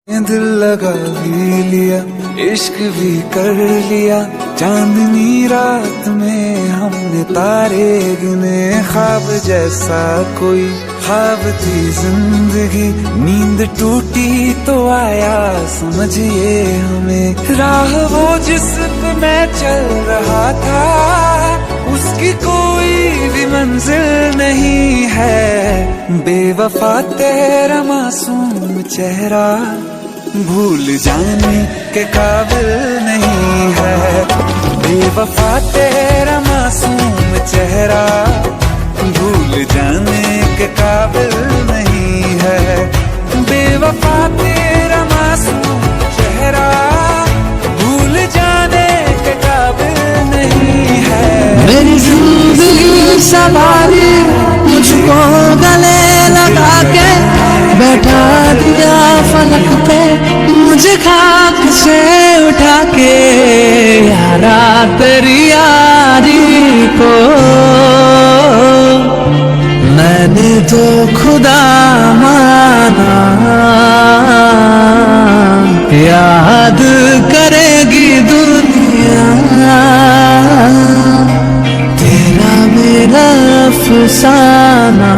दिल लगा भी लिया, इश्क भी कर लिया, चांदनी रात में हमने तारे गिने। ख्वाब जैसा कोई ख्वाब थी जिंदगी, नींद टूटी तो आया समझिए हमें। राह वो जिस पे मैं चल रहा था, उसकी कोई भी मंजिल नहीं है। बेवफा तेरा मासूम चेहरा भूल जाने के काबिल नहीं है। बेवफा तेरा मासूम चेहरा भूल जाने के काबिल नहीं है। बेवफा तेरा मासूम चेहरा भूल जाने के काबिल नहीं है। मेरी जिंदगी सवारी मुझको गले लगा के बैठा दिया फलक पे, मुझे खाक से उठा के यारा तेरी यारी को मैंने तो खुदा माना। याद करेगी दुनिया तेरा मेरा अफसाना।